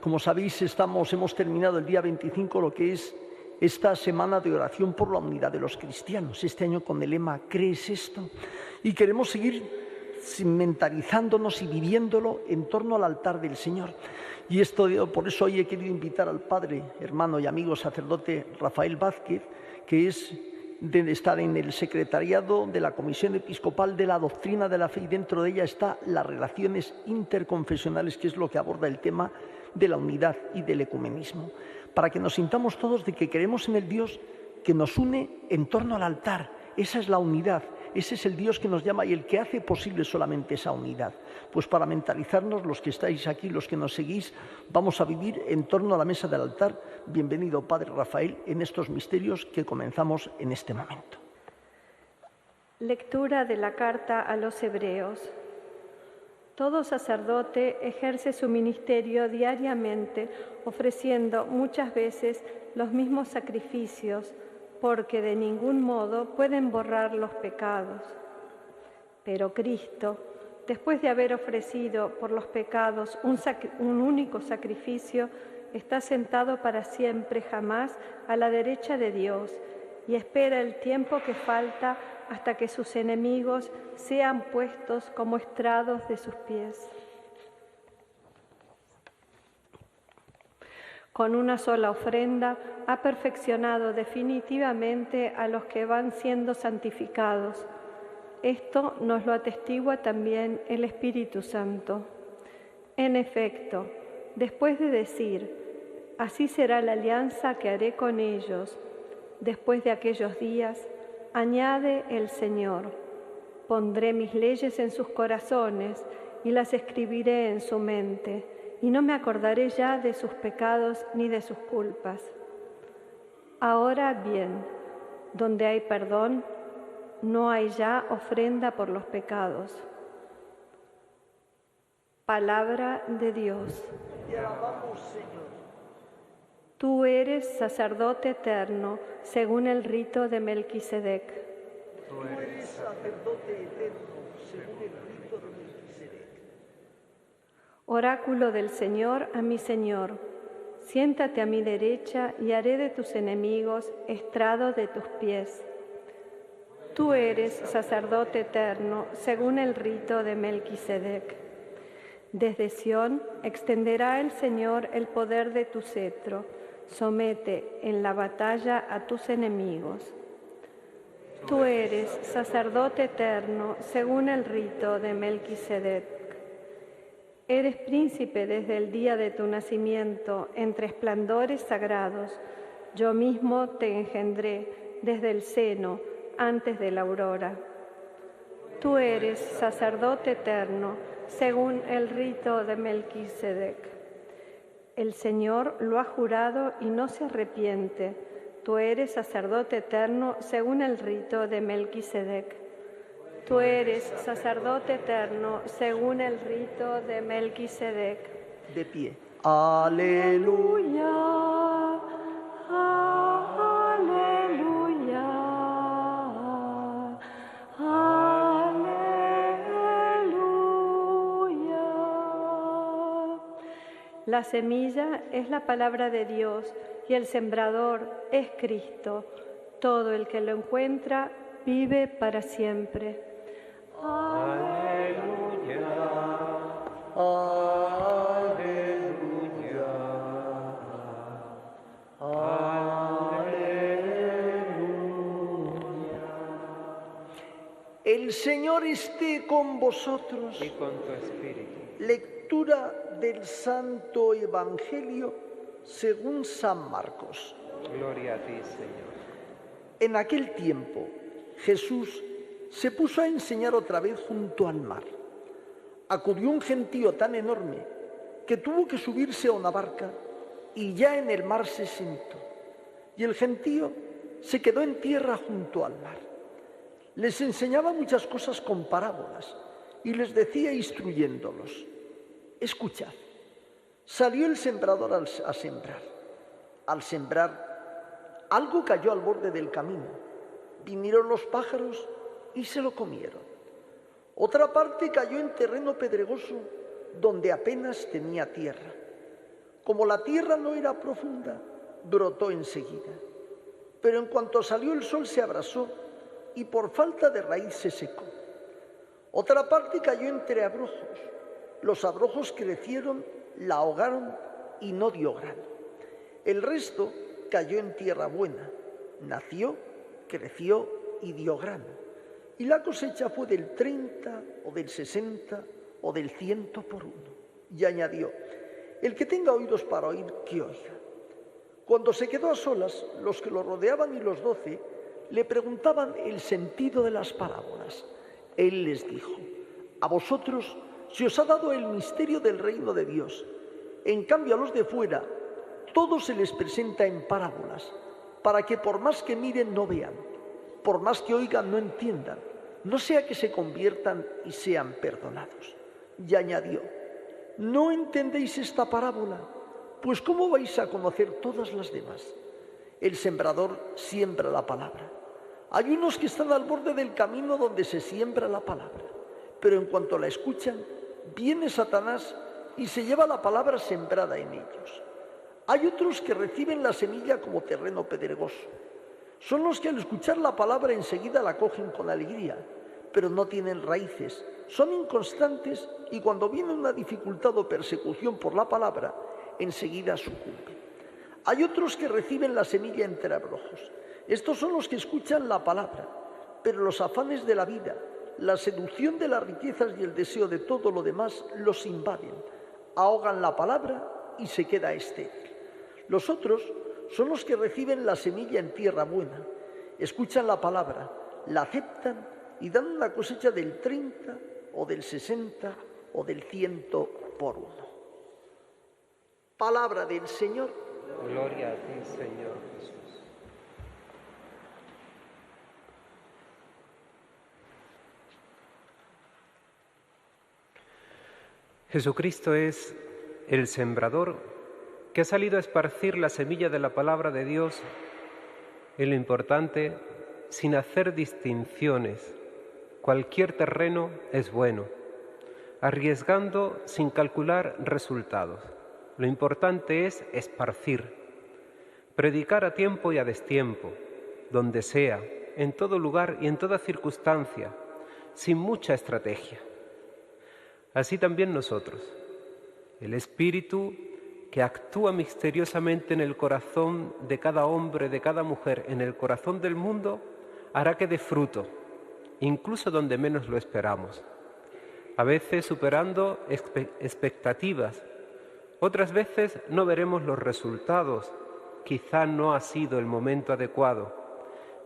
Como sabéis, hemos terminado el día 25 lo que es esta semana de oración por la unidad de los cristianos, este año con el lema ¿crees esto? Y queremos seguir mentalizándonos y viviéndolo en torno al altar del Señor. Y por eso hoy he querido invitar al padre, hermano y amigo sacerdote Rafael Vázquez, que está en el secretariado de la Comisión Episcopal de la Doctrina de la Fe, y dentro de ella está las relaciones interconfesionales, que es lo que aborda el tema de la unidad y del ecumenismo, para que nos sintamos todos de que creemos en el Dios que nos une en torno al altar. Esa es la unidad, ese es el Dios que nos llama y el que hace posible solamente esa unidad. Pues para mentalizarnos, los que estáis aquí, los que nos seguís, vamos a vivir en torno a la mesa del altar. Bienvenido, Padre Rafael, en estos misterios que comenzamos en este momento. Lectura de la carta a los Hebreos. Todo sacerdote ejerce su ministerio diariamente, ofreciendo muchas veces los mismos sacrificios, porque de ningún modo pueden borrar los pecados. Pero Cristo, después de haber ofrecido por los pecados un único sacrificio, está sentado para siempre jamás a la derecha de Dios y espera el tiempo que falta hasta que sus enemigos sean puestos como estrados de sus pies. Con una sola ofrenda ha perfeccionado definitivamente a los que van siendo santificados. Esto nos lo atestigua también el Espíritu Santo. En efecto, después de decir, así será la alianza que haré con ellos, después de aquellos días, añade el Señor, pondré mis leyes en sus corazones y las escribiré en su mente, y no me acordaré ya de sus pecados ni de sus culpas. Ahora bien, donde hay perdón, no hay ya ofrenda por los pecados. Palabra de Dios. Te alabamos, Señor. Tú eres sacerdote eterno, según el rito de Melquisedec. Tú eres sacerdote eterno, según el rito de Melquisedec. Oráculo del Señor a mi Señor, siéntate a mi derecha y haré de tus enemigos estrado de tus pies. Tú eres sacerdote eterno, según el rito de Melquisedec. Desde Sión extenderá el Señor el poder de tu cetro. Somete en la batalla a tus enemigos. Tú eres sacerdote eterno, según el rito de Melquisedec. Eres príncipe desde el día de tu nacimiento, entre esplendores sagrados. Yo mismo te engendré desde el seno, antes de la aurora. Tú eres sacerdote eterno, según el rito de Melquisedec. El Señor lo ha jurado y no se arrepiente. Tú eres sacerdote eterno, según el rito de Melquisedec. Tú eres sacerdote eterno, según el rito de Melquisedec. De pie. Aleluya. Aleluya. Aleluya. La semilla es la palabra de Dios y el sembrador es Cristo. Todo el que lo encuentra vive para siempre. Aleluya. Aleluya. Aleluya. El Señor esté con vosotros. Y con tu espíritu. Lectura del Santo Evangelio según San Marcos. Gloria a ti, Señor. En aquel tiempo, Jesús se puso a enseñar otra vez junto al mar. Acudió un gentío tan enorme que tuvo que subirse a una barca y ya en el mar se sentó. Y el gentío se quedó en tierra junto al mar. Les enseñaba muchas cosas con parábolas y les decía instruyéndolos: escuchad, salió el sembrador a sembrar. Al sembrar, algo cayó al borde del camino. Vinieron los pájaros y se lo comieron. Otra parte cayó en terreno pedregoso donde apenas tenía tierra. Como la tierra no era profunda, brotó enseguida. Pero en cuanto salió el sol se abrasó y por falta de raíz se secó. Otra parte cayó entre abrojos. Los abrojos crecieron, la ahogaron y no dio grano. El resto cayó en tierra buena. Nació, creció y dio grano. Y la cosecha fue del 30 o del 60 o del 100 por uno. Y añadió: el que tenga oídos para oír, que oiga. Cuando se quedó a solas, los que lo rodeaban y los 12 le preguntaban el sentido de las parábolas. Él les dijo: a vosotros se os ha dado el misterio del reino de Dios. En cambio, a los de fuera, todo se les presenta en parábolas, para que por más que miren no vean, por más que oigan no entiendan, no sea que se conviertan y sean perdonados. Y añadió: ¿no entendéis esta parábola? Pues ¿cómo vais a conocer todas las demás? El sembrador siembra la palabra. Hay unos que están al borde del camino donde se siembra la palabra, pero en cuanto la escuchan, viene Satanás y se lleva la palabra sembrada en ellos. Hay otros que reciben la semilla como terreno pedregoso. Son los que al escuchar la palabra enseguida la cogen con alegría, pero no tienen raíces, son inconstantes y cuando viene una dificultad o persecución por la palabra, enseguida sucumben. Hay otros que reciben la semilla entre abrojos. Estos son los que escuchan la palabra, pero los afanes de la vida, la seducción de las riquezas y el deseo de todo lo demás los invaden, ahogan la palabra y se queda estéril. Los otros son los que reciben la semilla en tierra buena, escuchan la palabra, la aceptan y dan una cosecha del 30 o del 60 o del 100 por uno. Palabra del Señor. Gloria a ti, Señor Jesús. Jesucristo es el sembrador que ha salido a esparcir la semilla de la palabra de Dios en lo importante, sin hacer distinciones. Cualquier terreno es bueno, arriesgando sin calcular resultados. Lo importante es esparcir, predicar a tiempo y a destiempo, donde sea, en todo lugar y en toda circunstancia, sin mucha estrategia. Así también nosotros, el Espíritu que actúa misteriosamente en el corazón de cada hombre, de cada mujer, en el corazón del mundo, hará que dé fruto, incluso donde menos lo esperamos. A veces superando expectativas, otras veces no veremos los resultados, quizá no ha sido el momento adecuado,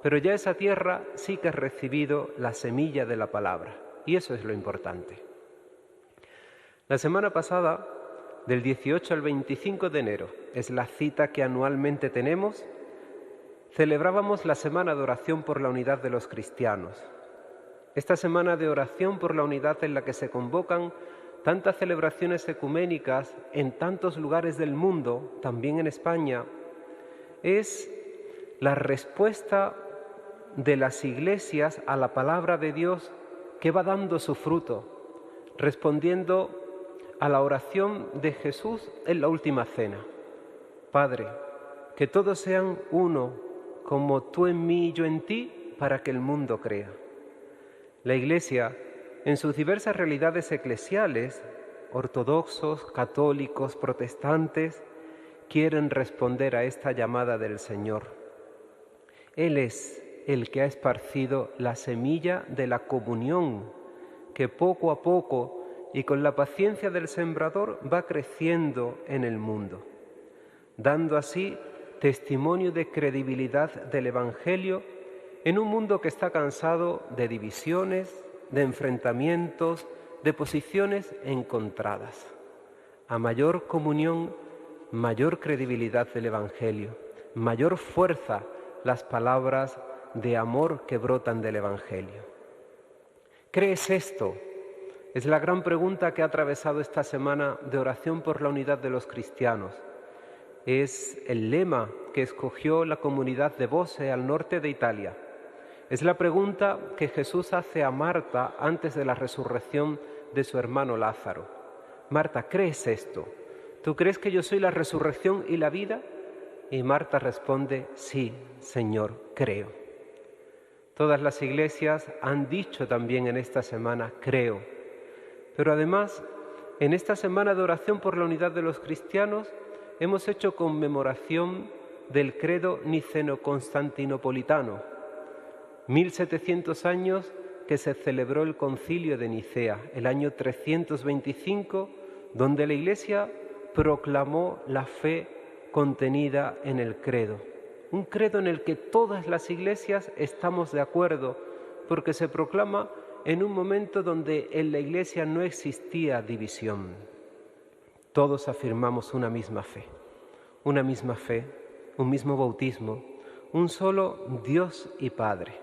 pero ya esa tierra sí que ha recibido la semilla de la palabra, y eso es lo importante. La semana pasada, del 18 al 25 de enero, es la cita que anualmente tenemos, celebrábamos la Semana de Oración por la Unidad de los Cristianos. Esta Semana de Oración por la Unidad en la que se convocan tantas celebraciones ecuménicas en tantos lugares del mundo, también en España, es la respuesta de las iglesias a la palabra de Dios que va dando su fruto, respondiendo a la oración de Jesús en la última cena. Padre, que todos sean uno, como tú en mí y yo en ti, para que el mundo crea. La Iglesia, en sus diversas realidades eclesiales, ortodoxos, católicos, protestantes, quieren responder a esta llamada del Señor. Él es el que ha esparcido la semilla de la comunión, que poco a poco y con la paciencia del sembrador va creciendo en el mundo, dando así testimonio de credibilidad del Evangelio en un mundo que está cansado de divisiones, de enfrentamientos, de posiciones encontradas. A mayor comunión, mayor credibilidad del Evangelio, mayor fuerza las palabras de amor que brotan del Evangelio. ¿Crees esto? Es la gran pregunta que ha atravesado esta semana de oración por la unidad de los cristianos. Es el lema que escogió la comunidad de Bose al norte de Italia. Es la pregunta que Jesús hace a Marta antes de la resurrección de su hermano Lázaro. Marta, ¿crees esto? ¿tú crees que yo soy la resurrección y la vida? Y Marta responde, sí, Señor, creo. Todas las iglesias han dicho también en esta semana, creo. Pero además, en esta semana de oración por la unidad de los cristianos, hemos hecho conmemoración del credo niceno-constantinopolitano. 1700 años que se celebró el concilio de Nicea, el año 325, donde la Iglesia proclamó la fe contenida en el credo. Un credo en el que todas las iglesias estamos de acuerdo, porque se proclama en un momento donde en la Iglesia no existía división. Todos afirmamos una misma fe, un mismo bautismo, un solo Dios y Padre.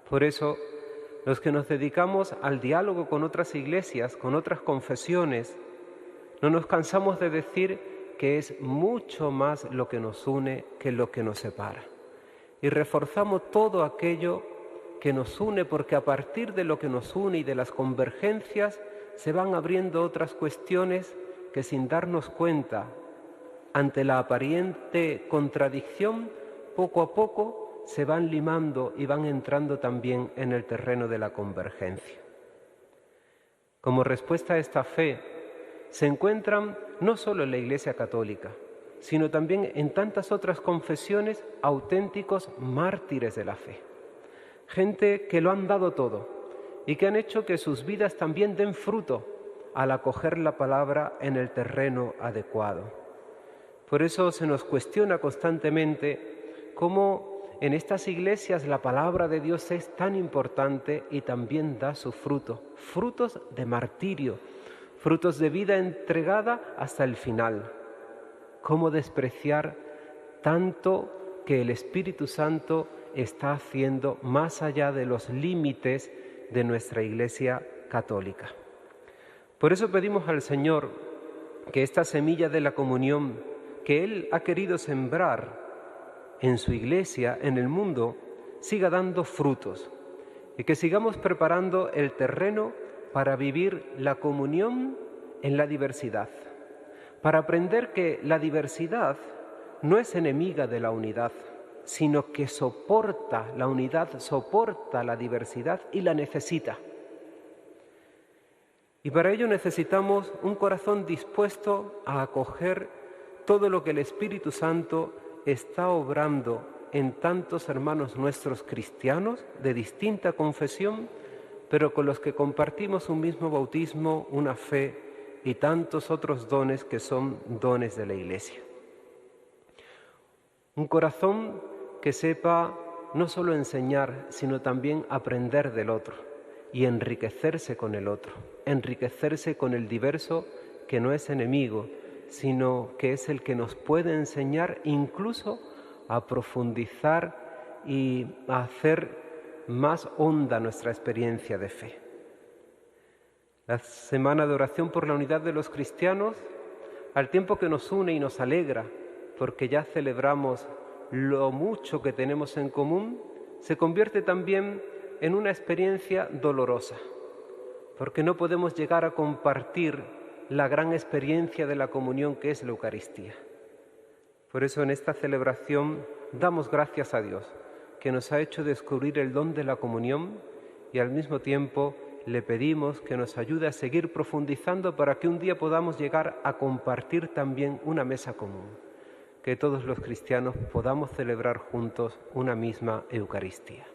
Por eso, los que nos dedicamos al diálogo con otras iglesias, con otras confesiones, no nos cansamos de decir que es mucho más lo que nos une que lo que nos separa. Y reforzamos todo aquello que nos une, porque a partir de lo que nos une y de las convergencias se van abriendo otras cuestiones que, sin darnos cuenta, ante la aparente contradicción, poco a poco se van limando y van entrando también en el terreno de la convergencia. Como respuesta a esta fe, se encuentran no solo en la Iglesia Católica, sino también en tantas otras confesiones auténticos mártires de la fe. Gente que lo han dado todo y que han hecho que sus vidas también den fruto al acoger la palabra en el terreno adecuado. Por eso se nos cuestiona constantemente cómo en estas iglesias la palabra de Dios es tan importante y también da su fruto, frutos de martirio, frutos de vida entregada hasta el final. ¿Cómo despreciar tanto que el Espíritu Santo está haciendo más allá de los límites de nuestra Iglesia católica? Por eso pedimos al Señor que esta semilla de la comunión que Él ha querido sembrar en su Iglesia, en el mundo, siga dando frutos y que sigamos preparando el terreno para vivir la comunión en la diversidad, para aprender que la diversidad no es enemiga de la unidad, sino que soporta la unidad, soporta la diversidad y la necesita. Y para ello necesitamos un corazón dispuesto a acoger todo lo que el Espíritu Santo está obrando en tantos hermanos nuestros cristianos de distinta confesión, pero con los que compartimos un mismo bautismo, una fe y tantos otros dones que son dones de la Iglesia. Un corazón que sepa no solo enseñar, sino también aprender del otro y enriquecerse con el otro, enriquecerse con el diverso que no es enemigo, sino que es el que nos puede enseñar incluso a profundizar y a hacer más honda nuestra experiencia de fe. La semana de oración por la unidad de los cristianos, al tiempo que nos une y nos alegra, porque ya celebramos lo mucho que tenemos en común, se convierte también en una experiencia dolorosa, porque no podemos llegar a compartir la gran experiencia de la comunión que es la Eucaristía. Por eso en esta celebración damos gracias a Dios, que nos ha hecho descubrir el don de la comunión, y al mismo tiempo le pedimos que nos ayude a seguir profundizando para que un día podamos llegar a compartir también una mesa común, que todos los cristianos podamos celebrar juntos una misma Eucaristía.